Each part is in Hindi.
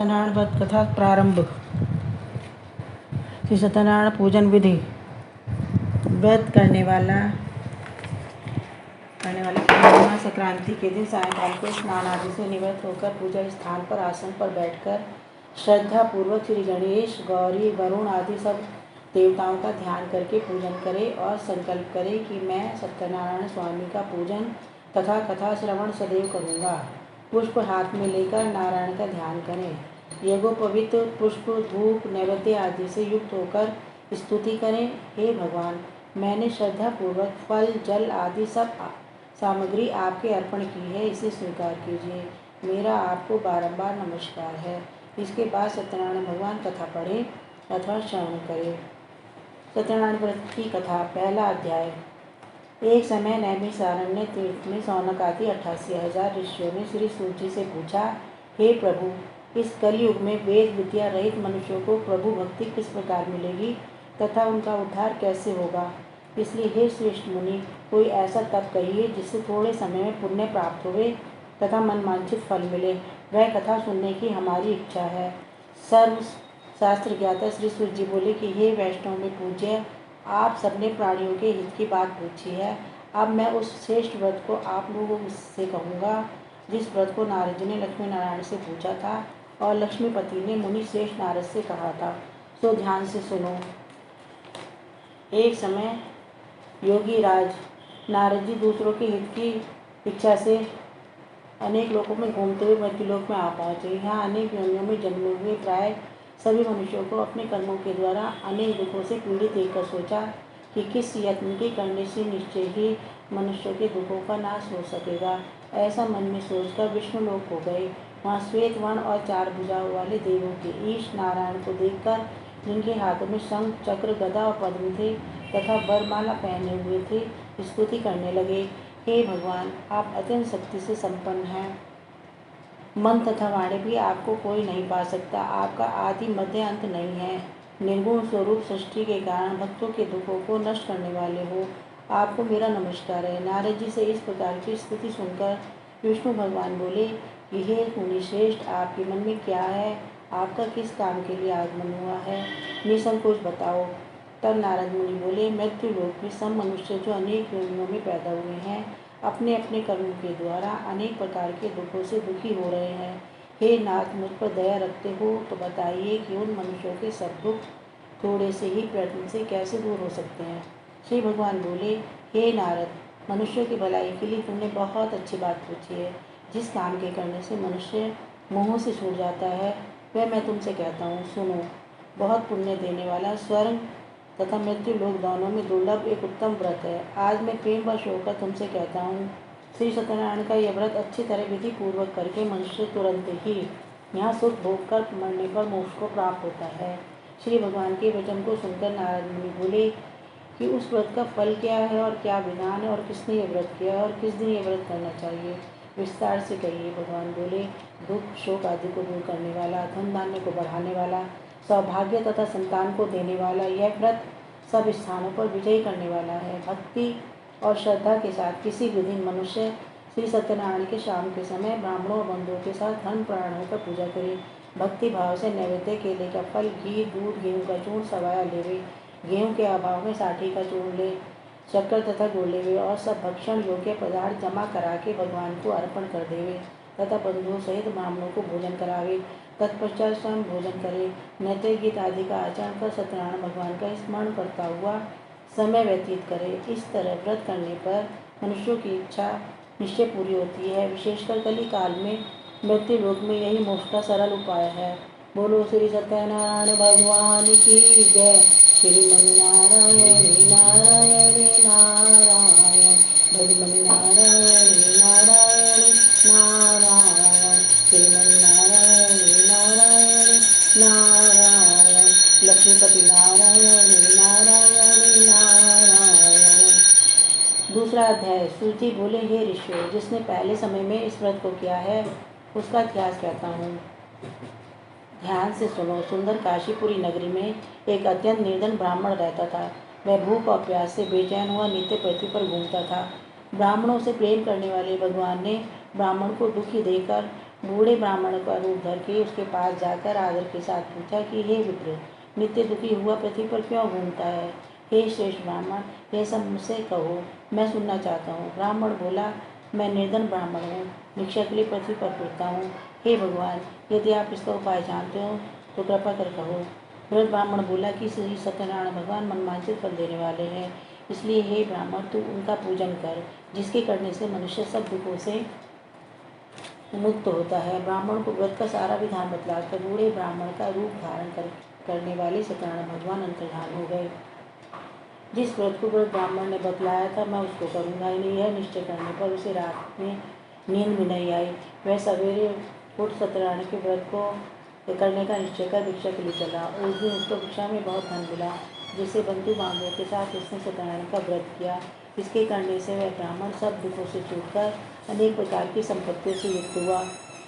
सत्यनारायण व्रत कथा प्रारंभ। श्री सत्यनारायण पूजन विधि। व्रत करने वाला पूर्णिमा संक्रांति के दिन सायंकाल को स्नान आदि से निवृत्त होकर पूजा स्थान पर आसन पर बैठकर श्रद्धा पूर्वक श्री गणेश, गौरी, वरुण आदि सब देवताओं का ध्यान करके पूजन करे और संकल्प करे कि मैं सत्यनारायण स्वामी का पूजन तथा कथा श्रवण सदैव करूँगा। पुष्प हाथ में लेकर नारायण का ध्यान करें। यज्ञोपवीत पुष्प, धूप, नैवेद्य आदि से युक्त होकर स्तुति करें। हे भगवान, मैंने श्रद्धा पूर्वक फल, जल आदि सब सामग्री आपके अर्पण की है, इसे स्वीकार कीजिए। मेरा आपको बारंबार नमस्कार है। इसके बाद सत्यनारायण भगवान कथा पढ़ें अथवा श्रवण करें। सत्यनारायण व्रत की कथा। पहला अध्याय। एक समय नैमिषारण्य तीर्थ में सौनक आदि 88,000 ऋषियों ने श्री सूत जी से पूछा, हे प्रभु, इस कलयुग में वेद विद्या रहित मनुष्यों को प्रभु भक्ति किस प्रकार मिलेगी तथा उनका उद्धार कैसे होगा? इसलिए हे श्रेष्ठ मुनि, कोई ऐसा तप कहिए जिससे थोड़े समय में पुण्य प्राप्त होवे तथा मनवांछित फल मिले। वह कथा सुनने की हमारी इच्छा है। सर्व शास्त्र ज्ञाता श्री सूत जी बोले कि हे वैष्णव में पूज्य, आप सबने प्राणियों के हित की बात पूछी है। अब मैं उस श्रेष्ठ व्रत को आप लोगों से कहूँगा जिस व्रत को नारद जी ने लक्ष्मी नारायण से पूछा था और लक्ष्मीपति ने मुनि श्रेष्ठ नारद से कहा था। सो ध्यान से सुनो। एक समय योगी राज नारद जी दूसरों के हित की इच्छा से अनेक लोकों में घूमते हुए मृत्युलोक में आ पहुँचे। यहाँ अनेक योनियों में जन्मे हुए प्राय सभी मनुष्यों को अपने कर्मों के द्वारा अनेक दुखों से पीड़ित देखकर सोचा कि किस यत्न के करने से निश्चय ही मनुष्यों के दुखों का नाश हो सकेगा। ऐसा मन में सोचकर विष्णुलोक हो गए। वहाँ श्वेत वर्ण और 4 भुजाओं वाले देवों के ईश नारायण को देखकर, जिनके हाथों में शंख, चक्र, गदा और पद्म थे तथा वरमाला पहने हुए थे, स्तुति करने लगे। हे भगवान, आप अत्यंत शक्ति से संपन्न हैं। मन तथा वाणी भी आपको कोई नहीं पा सकता। आपका आदि मध्य अंत नहीं है। निर्गुण स्वरूप सृष्टि के कारण भक्तों के दुखों को नष्ट करने वाले हो। आपको मेरा नमस्कार है। नारद जी से इस प्रकार की स्तुति सुनकर विष्णु भगवान बोले कि हे मुनि श्रेष्ठ, आपके मन में क्या है? आपका किस काम के लिए आगमन हुआ है? निसंकोच बताओ। तब नारद मुनि बोले, मृत्यु लोक में सब मनुष्य जो अनेक योनियों में पैदा हुए हैं, अपने अपने कर्मों के द्वारा अनेक प्रकार के दुखों से दुखी हो रहे हैं। हे नाथ, मुझ पर दया रखते हो तो बताइए कि उन मनुष्यों के सब दुख थोड़े से ही प्रयत्न से कैसे दूर हो सकते हैं? श्री भगवान बोले, हे नारद, मनुष्यों की भलाई के लिए तुमने बहुत अच्छी बात पूछी है। जिस काम के करने से मनुष्य मोह से छूट जाता है, वह मैं तुमसे कहता हूँ, सुनो। बहुत पुण्य देने वाला स्वर्ग तथा मृत्यु लोक दोनों में दुर्लभ एक उत्तम व्रत है। आज मैं प्रेम वश होकर तुमसे कहता हूँ, श्री सत्यनारायण का यह व्रत अच्छी तरह विधि पूर्वक करके मनुष्य तुरंत ही यहाँ सुख भोग कर मरने पर मोक्ष को प्राप्त होता है। श्री भगवान के वचन को सुनकर नारद मुनि बोले कि उस व्रत का फल क्या है और क्या विधान है और किसने ये व्रत किया है और किस दिन ये व्रत करना चाहिए? विस्तार से कहिए। भगवान बोले, दुख शोक आदि को दूर करने वाला, धन धान्य को बढ़ाने वाला, सौभाग्य तथा संतान को देने वाला यह व्रत सब स्थानों पर विजय करने वाला है। भक्ति और श्रद्धा के साथ किसी भी दिन मनुष्य श्री सत्यनारायण के शाम के समय ब्राह्मणों और बंधुओं के साथ धन प्राण होकर पूजा करे। भक्ति भाव से नैवेद्य केले का फल, घी, दूध, गेहूँ का चूर्ण, सवाया लेवे। गेहूँ के अभाव में साठी का चूर्ण ले, शक्कर तथा गुड़ लेवे और सब भक्षण योग्य पदार्थ जमा करा के भगवान को अर्पण कर देवे तथा बंधुओं सहित ब्राह्मणों को भोजन करावे। तत्पश्चात स्वयं भोजन करे। नृत्य गीत आदि का आचरण कर सत्यनारायण भगवान का स्मरण करता हुआ समय व्यतीत करे। इस तरह व्रत करने पर मनुष्यों की इच्छा निश्चय पूरी होती है। विशेषकर कली काल में मृत्यु लोक में यही मोक्ष का सरल उपाय है। बोलो श्री सत्यनारायण भगवान की जय। श्रीमन नारायण नारायण नारायण, भजमन नारायण नारायण नारायण, श्रीमन नारायण नारायण नारायण, लक्ष्मीपति नारायण नारायण नारायण। दूसरा अध्याय। सूची बोले, हे ऋषियों, जिसने पहले समय में इस व्रत को किया है उसका इतिहास कहता हूँ। ध्यान से सुनो। सुंदर काशीपुरी नगरी में एक अत्यंत निर्धन ब्राह्मण रहता था। वह भूख और प्यास से बेचैन हुआ नित्य पृथ्वी पर घूमता था। ब्राह्मणों से प्रेम करने वाले भगवान ने ब्राह्मण को दुखी देकर बूढ़े ब्राह्मण का रूप धर के उसके पास जाकर आदर के साथ पूछा कि हे विप्र, नित्य दुखी हुआ पृथ्वी पर क्यों घूमता है? हे श्रेष्ठ ब्राह्मण, यह सब मुझसे कहो, मैं सुनना चाहता हूँ। ब्राह्मण बोला, मैं निर्धन ब्राह्मण हूँ, भिक्षा के लिए पृथ्वी पर फिरता हूँ। हे भगवान, यदि आप इसका उपाय जानते हो तो कृपा कर कहो। वृद्ध ब्राह्मण बोला कि श्री सत्यनारायण भगवान मनवांछित फल देने वाले हैं, इसलिए हे ब्राह्मण, तू उनका पूजन कर, जिसके करने से मनुष्य सब दुखों से मुक्त होता है। ब्राह्मण को व्रत का सारा विधान बतलाकर बूढ़े ब्राह्मण का रूप धारण करने वाले सत्यनारायण भगवान अंतर्धान हो गए। जिस व्रत को वृद्ध ब्राह्मण ने बतलाया था मैं उसको करूँगा, इन्हें यह निश्चय करने पर उसे रात में नींद भी नहीं आई। वह सवेरे उठ सत्यनारायण के व्रत को करने का निश्चय कर भिक्षा के लिए चला। उस दिन उसको भिक्षा में बहुत धन मिला, जिससे बंधु बांधवों के साथ उसने सत्यनारायण का व्रत किया। इसके करने से वह ब्राह्मण सब दुखों से छूटकर अनेक प्रकार की संपत्तियों से युक्त हुआ।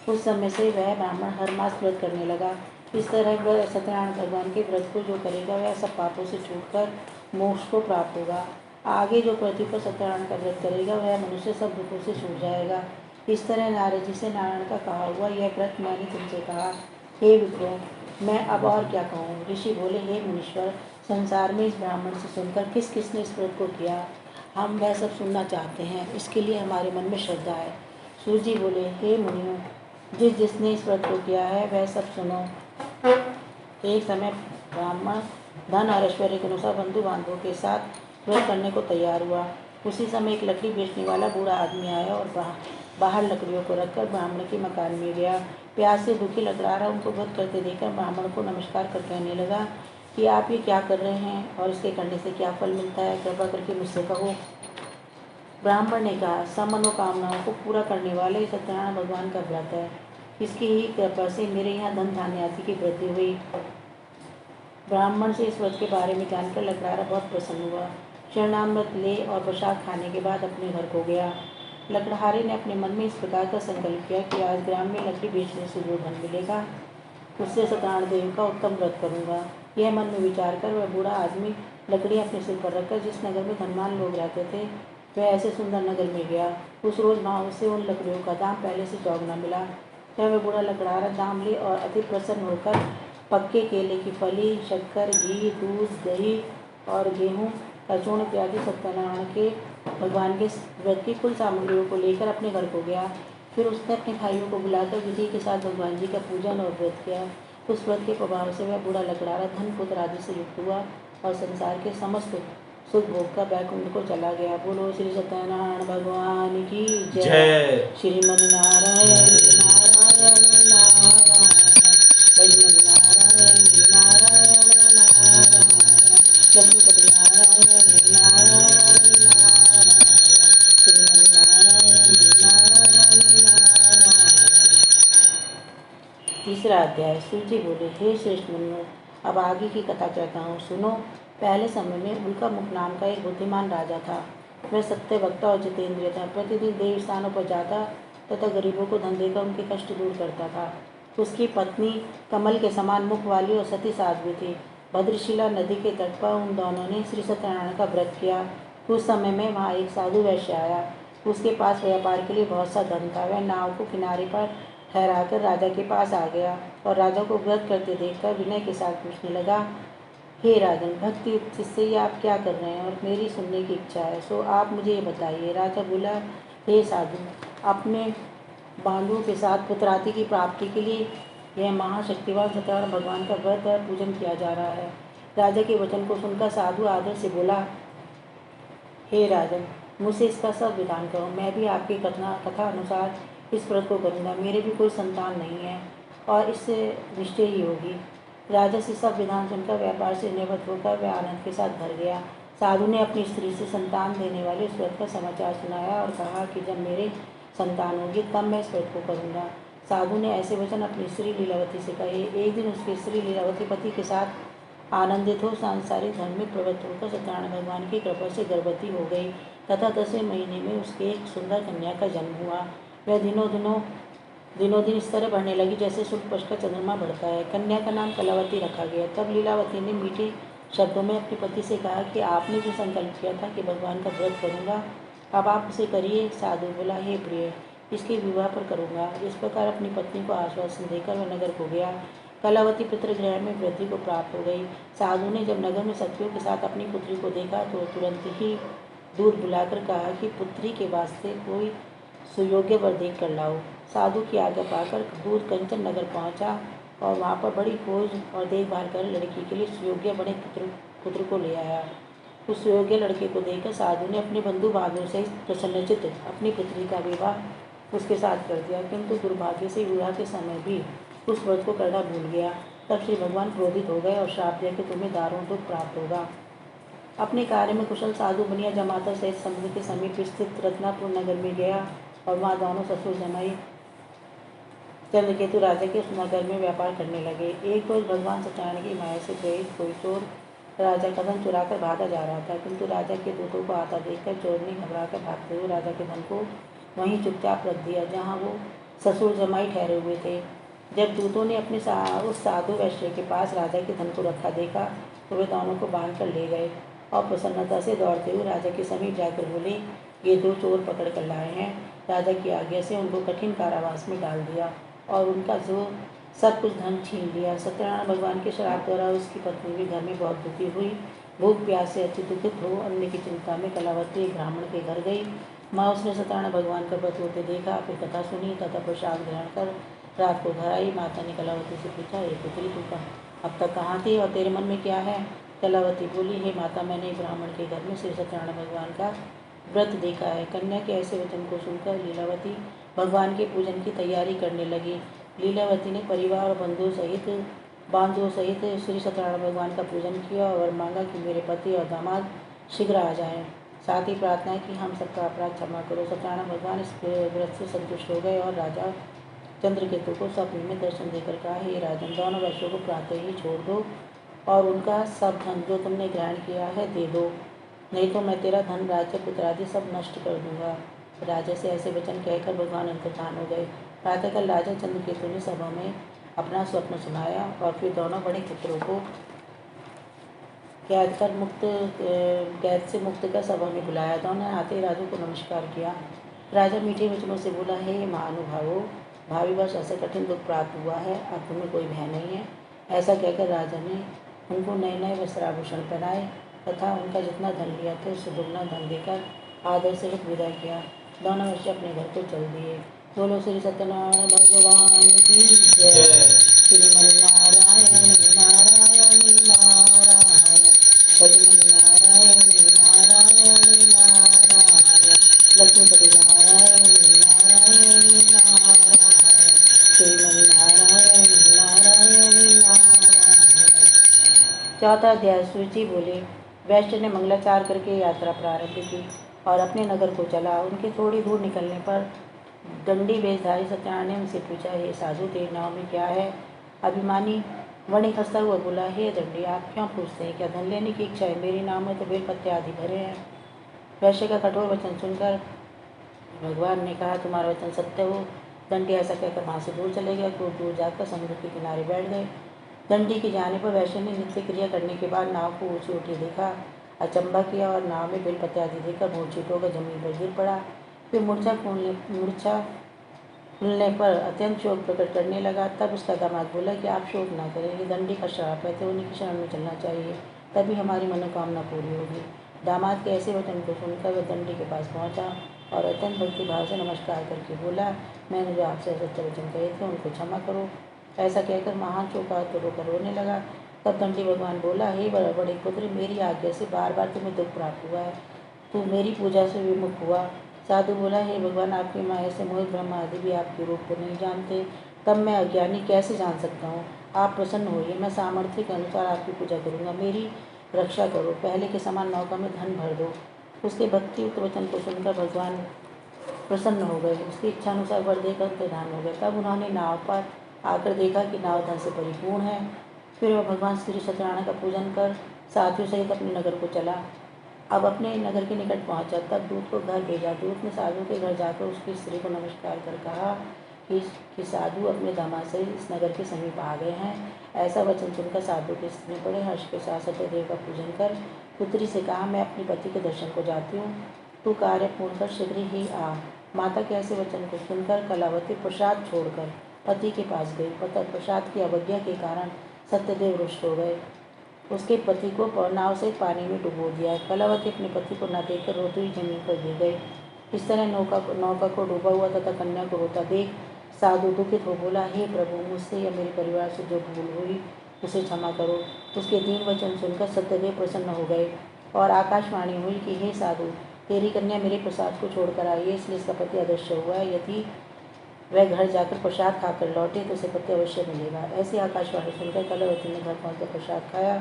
उस समय से वह ब्राह्मण हर मास व्रत करने लगा। इस तरह वह सत्यनारायण भगवान के व्रत को जो करेगा वह सब पापों से छूटकर मोक्ष को प्राप्त होगा। आगे जो पृथ्वी पर सत्यनारायण का व्रत करेगा वह मनुष्य सब दुखों से छूट जाएगा। इस तरह नारद जी से नारायण का कहा हुआ यह व्रत मैंने तुमसे कहा। हे विप्रो, मैं अब और क्या कहूँ? ऋषि बोले, हे मुनीश्वर, संसार में इस ब्राह्मण से सुनकर किस किसने इस व्रत को किया, हम वह सब सुनना चाहते हैं, इसके लिए हमारे मन में श्रद्धा है। सूर्य जी बोले, हे मुनियों, जिसने इस व्रत को किया है वह सब सुनो। एक समय ब्राह्मण धन और ऐश्वर्य के अनुसार बंधु बांधवों के साथ व्रत करने को तैयार हुआ। उसी समय एक लकड़ी बेचने वाला बूढ़ा आदमी आया और बाहर लकड़ियों को रखकर ब्राह्मण के मकान में गया। प्यास से दुखी लकड़हारा उनको व्रत करते देखकर ब्राह्मण को नमस्कार कर कहने लगा कि आप ये क्या कर रहे हैं और इसके करने से क्या फल मिलता है, कृपा करके मुझसे कहो। ब्राह्मण ने कहा, सब मनोकामनाओं को पूरा करने वाले सत्यनारायण भगवान का व्रत है, इसकी ही कृपा से मेरे यहाँ धन धान्य आदि की वृद्धि हुई। ब्राह्मण से इस व्रत के बारे में जानकर लकड़हारा बहुत प्रसन्न हुआ। चरणामृत ले और प्रसाद खाने के बाद अपने घर को गया। लकड़हारे ने अपने मन में इस प्रकार का संकल्प किया कि आज ग्राम में लकड़ी बेचने से जो धन मिलेगा उससे सत्यनारायण देव का उत्तम व्रत करूँगा। यह मन में विचार कर वह बूढ़ा आदमी लकड़ी अपने सिर पर रखकर जिस नगर में धनवान लोग रहते थे वह ऐसे सुंदर नगर में गया। उस रोज वहाँ उसे उन लकड़ियों का दाम पहले से चौगुना मिला। तब वह बूढ़ा लकड़हारा दाम ले और अति प्रसन्न होकर पक्के केले की फली, शक्कर, घी, दूध, दही और गेहूँ का चूर्ण इत्यादि सत्यनारायण के भगवान के व्रत की कुल सामग्रियों को लेकर अपने घर को गया। फिर उसने अपने भाइयों को बुलाकर विधि के साथ भगवान जी का पूजन और व्रत किया। उस व्रत के प्रभाव से वह बूढ़ा लकड़हारा धन पुत्र आदि से युक्त हुआ और संसार के समस्त सुख भोग का वैकुंठ को चला गया। बोलो श्री सत्यनारायण भगवान की जय। श्रीमन नारायण नारायण नारायण, श्रीमन नारायण नारायण नारायण, लक्ष्मीपति नारायण नारायण नारायण, श्रीमन नारायण नारायण नारायण। तीसरा अध्याय। सूर्य बोले, हे श्रेष्ठ मुनियों, अब आगे की कथा कहता हूँ, सुनो। पहले समय में उल्का मुख नाम का एक बुद्धिमान राजा था। वह सत्य वक्ता और जितेंद्रिय था। प्रतिदिन देव स्थानों पर जाता तथा गरीबों को धन देकर उनके कष्ट दूर करता था। उसकी पत्नी कमल के समान मुख वाली और सती साध्वी थी। भद्रशिला नदी के तट पर उन दोनों ने श्री सत्यनारायण का व्रत किया। उस समय में वहाँ एक साधु वैश्य आया। उसके पास व्यापार के लिए बहुत सा धन था। वह नाव को किनारे पर ठहराकर राजा के पास आ गया और राजा को व्रत करते देखकर विनय के साथ पूछने लगा, हे राजन, भक्ति युक्त से ये आप क्या कर रहे हैं और मेरी सुनने की इच्छा है, सो आप मुझे ये बताइए। राजा बोला, हे साधु, अपने बांधुओं के साथ पुत्रादि की प्राप्ति के लिए यह महाशक्तिवान सत्यनारायण भगवान का व्रत और पूजन किया जा रहा है। राजा के वचन को सुनकर साधु आदर से बोला, हे राजन, मुझसे इसका सब विधान करो, मैं भी आपकी कथा अनुसार इस व्रत को करूँगा। मेरे भी कोई संतान नहीं है और इससे निश्चय ही होगी। राजा से सब विधान सुनकर व्यापार से निवृत्त होकर वह आनंद के साथ भर गया। साधु ने अपनी स्त्री से संतान देने वाले इस व्रत का समाचार सुनाया और कहा कि जब मेरे संतान होगी तब मैं इस व्रत को करूँगा। साधु ने ऐसे वचन अपनी स्त्री लीलावती से कहे। एक दिन उसकी स्त्री लीलावती पति के साथ आनंदित हो सांसारिक धर्म में प्रवृत्त होकर सत्यनारायण भगवान की कृपा से गर्भवती हो गई तथा 10वें महीने में उसके एक सुंदर कन्या का जन्म हुआ। वह दिनों दिन इस तरह बढ़ने लगी जैसे शुक्ल पक्ष का चंद्रमा बढ़ता है। कन्या का नाम कलावती रखा गया। तब लीलावती ने मीठे शब्दों में अपने पति से कहा कि आपने जो संकल्प किया था कि भगवान का व्रत करूँगा, अब आप उसे करिए। साधु बोला, हे प्रिय, इसके विवाह पर करूँगा। इस प्रकार अपनी पत्नी को आश्वासन देकर वह नगर को गया। कलावती पितृगृह में वृद्धि को प्राप्त हो गई। साधु ने जब नगर में सखियों के साथ अपनी पुत्री को देखा तो तुरंत ही दूध बुलाकर कहा कि पुत्री के वास्ते कोई सुयोग्य वर देख कर लाओ। साधु की आज्ञा पाकर दूध कंचन नगर पहुंचा और वहां पर बड़ी खोज और देखभाल कर लड़की के लिए सुयोग्य बड़े पुत्र को ले आया। उस सुयोग्य लड़के को देखकर साधु ने अपने बंधु बांधवों से प्रसन्नचित्त अपनी पुत्री का विवाह उसके साथ कर दिया, किंतु दुर्भाग्य से विवाह के समय भी उस व्रत को करना भूल गया। तब श्री भगवान क्रोधित हो गए और श्राप दिया कि तुम्हें दारुण दुख प्राप्त होगा। अपने कार्य में कुशल साधु बनिया जमाता सहित समुद्र के समीप स्थित रत्नापुर नगर में गया और वहाँ दोनों ससुर जमाई चंद्रकेतु राजा के उस नगर में व्यापार करने लगे। एक रोज भगवान सत्यनारायण की माया से प्रेरित कोई चोर राजा का धन चुराकर भागा जा रहा था, किंतु राजा के दूतों को आता देखकर चोर ने घबराकर भागते हुए राजा के धन को वहीं चुपचाप रख दिया जहाँ वो ससुर जमाई ठहरे हुए थे। जब दूतों ने अपने उस साधु वैश्य के पास राजा के धन को रखा देखा तो वे दोनों को बांध कर ले गए और प्रसन्नता से दौड़ते हुए राजा के समीप जाकर बोले, ये दो चोर पकड़ कर लाए हैं। राजा की आज्ञा से उनको कठिन कारावास में डाल दिया और उनका जो सब कुछ धन छीन लिया। सत्यनारायण भगवान के श्राप द्वारा उसकी पत्नी भी घर में बहुत दुखी हुई। भूख प्यास से अति दुखित हो अन्न की चिंता में कलावती ब्राह्मण के घर गई। माँ उसने सत्यनारायण भगवान का व्रत होते देखा, फिर कथा सुनी तथा प्रसाद ग्रहण कर रात को घर आई। माता ने कलावती से पूछा, हे पुत्री, तू अब तक कहाँ थी और तेरे मन में क्या है? कलावती बोली, हे माता, मैंने ब्राह्मण के घर में श्री सत्यनारायण भगवान का व्रत देखा है। कन्या के ऐसे वचन को सुनकर लीलावती भगवान के पूजन की तैयारी करने लगी। लीलावती ने परिवार और बांधुओं सहित श्री सत्यनारायण भगवान का पूजन किया और मांगा कि मेरे पति और दामाद शीघ्र आ जाएं। साथ ही प्रार्थना की, हम सबका अपराध क्षमा करो। सत्यनारायण भगवान इस व्रत से संतुष्ट हो गए और राजा चंद्रकेतु को स्वप्न में दर्शन देकर कहा, हे राजन, दोनों वैश्यों को प्रातः ही छोड़ दो और उनका सब धन जो तुमने ग्रहण किया है दे दो, नहीं तो मैं तेरा धन, राज्य, पुत्र आदि सब नष्ट कर दूंगा। राजा से ऐसे वचन कहकर भगवान अंतर्धान हो गए। प्रातःकाल राजा चंद्रकेतु ने सभा में अपना स्वप्न सुनाया और फिर दोनों बड़े पुत्रों को कैद से मुक्त कर सभा में बुलाया। दोनों आते राजू को नमस्कार किया। राजा मीठे वचनों से बोला, हे महानुभावों, भावीवश ऐसा कठिन दुख प्राप्त हुआ है, अब तुम्हें कोई भय नहीं है। ऐसा कहकर राजा ने उनको नए नए वस्त्राभूषण पहनाए तथा उनका जितना धन लिया था उससे दुगना धन देकर आदर से विदा किया। दोनों वैश्य अपने घर को चल दिए। बोलो श्री सत्यनारायण भगवान की जय। श्रीमन्नारायण नारायण नारायण, श्रीमन्नारायण नारायण नारायण, लक्ष्मीपति नारायण नारायण नारायण, श्रीमन्नारायण नारायण नारायण। चौथा अध्याय। सूची बोले, वैश्य ने मंगलाचार करके यात्रा प्रारंभ की और अपने नगर को चला। उनके थोड़ी दूर निकलने पर दंडी वेशधारी सत्यनारायण ने उनसे पूछा, हे साधु, तेरे नाव में क्या है? अभिमानी वणिक हंसता हुआ बोला, हे दंडी, आप क्यों पूछते हैं? क्या धन लेने की इच्छा है? मेरे नाव में तो बेलपत्ते आदि भरे हैं। वैश्य का कठोर वचन सुनकर भगवान ने कहा, तुम्हारा वचन सत्य हो। दंडी ऐसा कहकर वहाँ से दूर चले गए। कुछ दूर जाकर समुद्र के किनारे बैठ गए। दंडी के जाने पर वैश्य ने नित्य क्रिया करने के बाद नाव को ऊँची उठी देखा, अचंबा किया और नाव में बेलपत्ते आदि देखकर मूर्छित होकर जमीन पर गिर पड़ा। फिर मूर्छा खुलने पर अत्यंत शोक प्रकट करने लगा। तब उसका दामाद बोला कि आप शोक ना करें, ये दंडी का श्राप है, तो उन्हीं की शरण में चलना चाहिए, तभी हमारी मनोकामना पूरी होगी। दामाद के ऐसे वचन को सुनकर वह दंडी के पास पहुंचा और अत्यंत भक्तिभाव से नमस्कार करके बोला, मैंने जो आपसे सत्य वचन कहे थे उनको क्षमा करो। ऐसा कहकर महान चौंका तो रोकर रोने लगा। तब दंडी भगवान बोला, हे बड़े पुत्र, मेरी आज्ञा से बार बार तुम्हें दुख प्राप्त हुआ है, तू मेरी पूजा से विमुख हुआ। साधु बोला, हे भगवान, आपकी माया से मोहित ब्रह्मा आदि भी आपके रूप को नहीं जानते, तब मैं अज्ञानी कैसे जान सकता हूँ? आप प्रसन्न होइए, मैं सामर्थ्य के अनुसार आपकी पूजा करूँगा, मेरी रक्षा करो। पहले के समान नौका में धन भर दो। उसके भक्तियुक्त वचन को सुनकर भगवान प्रसन्न हो गए। उसकी इच्छा अनुसार वर देकर अंतर्धान हो गए। तब उन्होंने नाव पर आकर देखा कि नाव धन से परिपूर्ण है। फिर वह भगवान श्री सत्यनारायण का पूजन कर साथियों सहित अपने नगर को चला। अब अपने नगर के निकट पहुंचा, तब दूत को घर भेजा। दूत ने साधु के घर जाकर उसकी स्त्री को नमस्कार कर कहा कि साधु अपने दामाद से इस नगर के समीप आ गए हैं। ऐसा वचन सुनकर साधु की स्त्री ने बड़े हर्ष के साथ सत्यदेव का पूजन कर पुत्री से कहा, मैं अपने पति के दर्शन को जाती हूँ, तू कार्य पूर्ण कर शीघ्र ही आ। माता के ऐसे वचन को सुनकर कलावती प्रसाद छोड़कर पति के पास गई। प्रसाद की अवज्ञा के कारण सत्यदेव रुष्ट हो गए। उसके पति को नाव से पानी में डुबो दिया। कलावती अपने पति को न देखकर रोती हुई जमीन पर गिर गई। इस तरह नौका को डूबा हुआ तथा कन्या को रोता देख साधु दुखित हो बोला, हे प्रभु, मुझसे या मेरे परिवार से जो भूल हुई उसे क्षमा करो। उसके 3 वचन सुनकर सत्यदेव प्रसन्न हो गए और आकाशवाणी हुई कि हे साधु, तेरी कन्या मेरे प्रसाद को छोड़कर आई है, इसलिए इसका पति अदृश्य हुआ है। यदि वह घर जाकर प्रसाद खाकर लौटे तो उसे पति अवश्य मिलेगा। ऐसी आकाशवाणी सुनकर कलावती ने घर पहुँचकर प्रसाद खाया,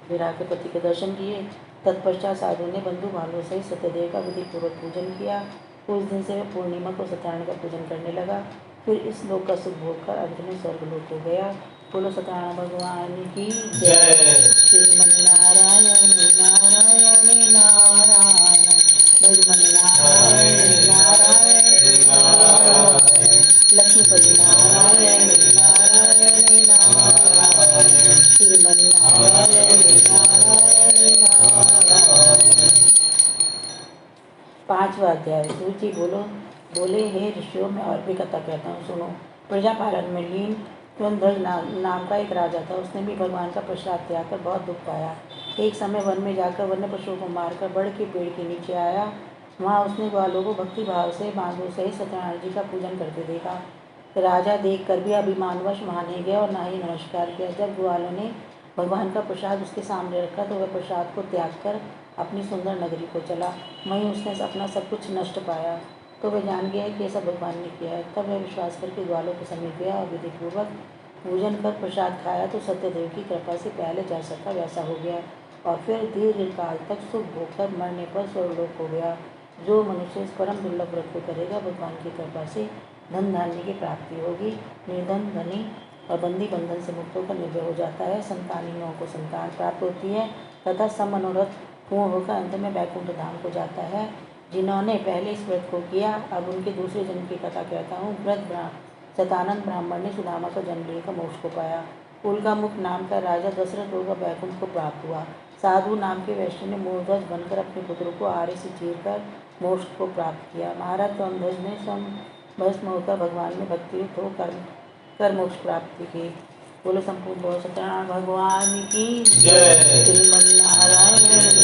फिर आकर पति के दर्शन किए। तत्पश्चात साधु ने बंधु बांधवों सहित सत्यदेव का विधिपूर्वक पूजन किया। उस दिन से वह पूर्णिमा को सत्यनारायण का पूजन करने लगा। फिर इस लोक का सुख भोग कर अंत में स्वर्गलोक हो गया। बोलो सत्यनारायण भगवान की जय। श्रीमन नारायण नारायण नारायण, भजमन नारायण नारायण नारायण, लक्ष्मीपति नारायण नारायण नारायण, श्रीमन नारायण नारायण नारायण। 5वां अध्याय। सूची बोले, हे ऋषियों, मैं और भी कथा कहता हूँ, सुनो। प्रजापालन में लीन त्वंध्वज नाम का एक राजा था। उसने भी भगवान का प्रसाद त्याग कर बहुत दुख पाया। एक समय वन में जाकर वन्य पशुओं को मारकर बड़ के पेड़ के नीचे आया। वहाँ उसने ग्वालों को भक्ति भाव से बांधों सहित सत्यनारायण जी का पूजन करते देखा। राजा देखकर भी अभिमानवश वहाँ नहीं गया और ना ही नमस्कार किया। जब ग्वालों ने भगवान का प्रसाद उसके सामने रखा तो वह प्रसाद को त्याग कर अपनी सुंदर नगरी को चला। वहीं उसने अपना सब कुछ नष्ट पाया तो वह जान गया कि ऐसा भगवान ने किया है। तब वह विश्वास करके ग्वालों के समीप गया और विधिपूर्वक पूजन कर प्रसाद खाया तो सत्यदेव की कृपा से पहले जैसा था वैसा हो गया और फिर दीर्घकाल तक सुख भोग कर मरने पर स्वर्गलोक हो गया। जो मनुष्य इस परम दुर्लभ व्रत को करेगा, भगवान की कृपा से धन धान्य की प्राप्ति होगी। निर्धन धनी और बंदी बंधन से मुक्त होकर निर्भय हो जाता है। संतानियों को संतान प्राप्त होती है तथा सब मनोरथ पूर्ण होकर अंत में वैकुंठ धाम को जाता है। जिन्होंने पहले इस व्रत को किया, अब उनके दूसरे जन्म की कथा कहता हूँ। शतानंद ब्राह्मण ने सुदामा का जन्म लेकर मोक्ष को पाया। उल्कामुख नाम का राजा दशरथ होकर वैकुंठ को प्राप्त हुआ। साधु नाम के वैश्य ने मूलध्वज बनकर अपने पुत्र को आरे से चीरकर मोक्ष को प्राप्त किया। महाराज त्वंध्वज ने स्वयं भस्म होकर भगवान में भक्तियुक्त होकर कर मोक्ष प्राप्ति की। बोलो संपूर्ण बोलो सत्यनारायण भगवान की जय। श्रीमन नारायण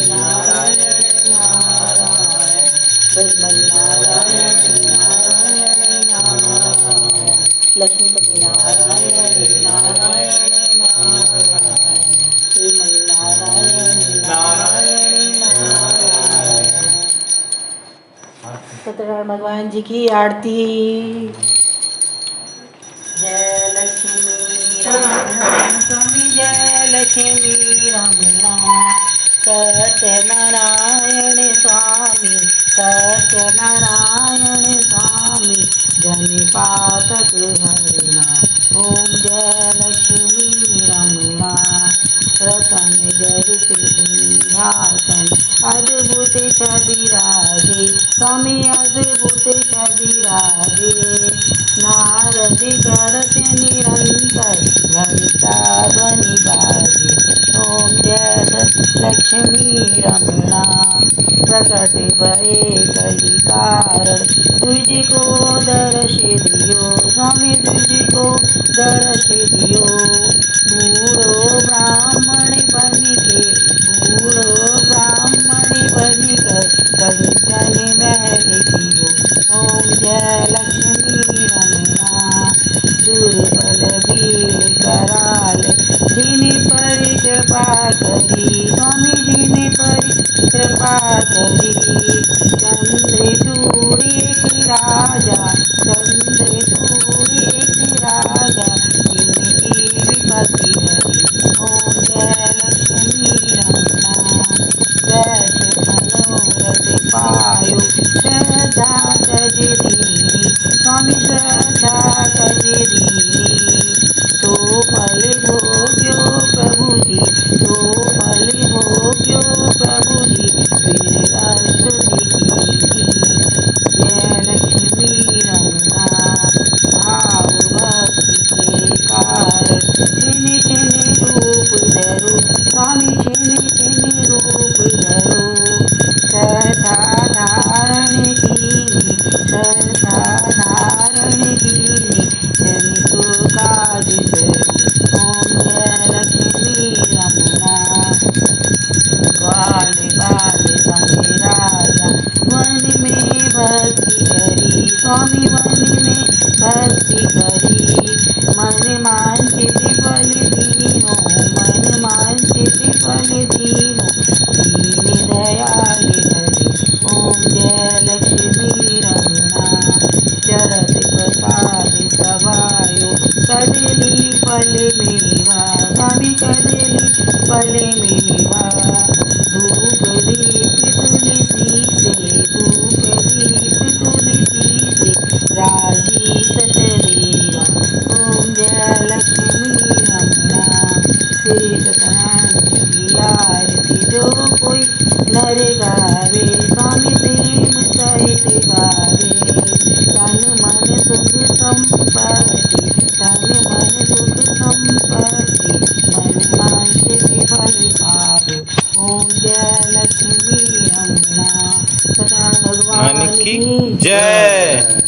नारायण नारायण, भजमन नारायण नारायण नारायण, लक्ष्मीपति नारायण नारायण नारायण, श्रीमन नारायण नारायण नारायण। सत्यनारायण भगवान जी की आरती। जय लक्ष्मी रमण स्वामी, जय लक्ष्मी रमण। सत्यनारायण स्वामी, सत्यनारायण स्वामी, जनिपातक हरिणा। ओम जय लक्ष्मी रमण। रतन जरित सिंहासन, अद्भुत छविराजे स्वामी, अद्भुत छविराजे। नारद करत निरंतर घंटा ध्वनि बाजे। ओम जय लक्ष्मी रमणा। प्रकट भये कली कारण, तुझको दर्श दियो स्वामी, तुझको दर्श दियो। बूढ़ो ब्राह्मण बनिके, बूढ़ो ब्राह्मण बनिकर कंचन महल कियो। ओम जय लक्ष्मी रमणा। दुर्बल भीड़ कराल, जिन पर कृपा करी स्वामी, जिन पर कृपा करी। चंद्रचूड़ एक राजा, चंद्रचूड़ एक राजा, जिनकी विपत्ति हरी। ओम जय लक्ष्मी रमणा। वैश्य मनोरथ पायो, श्रद्धा तज दीनी स्वामी, श्रद्धा तज दीनी। तो फल भोग्यो प्रभु जी, तो फल भोग्यो प्रभु जी, फिर अस्तुति फल मेवा स्वामी कदली फल मेवा धूप दीप तुलसी से धूप दीप तुलसी से राजी सतदेवा ओम जय लक्ष्मी रमणा श्री सतनारायण की आरती जो कोई नर गावे स्वामी प्रेम सहित गावे तन मन सुख संपत्ति तन मन सुख संपत्ति मन मांगे फल पावे ओम जय लक्ष्मी रमणा सदा भगवान की जय।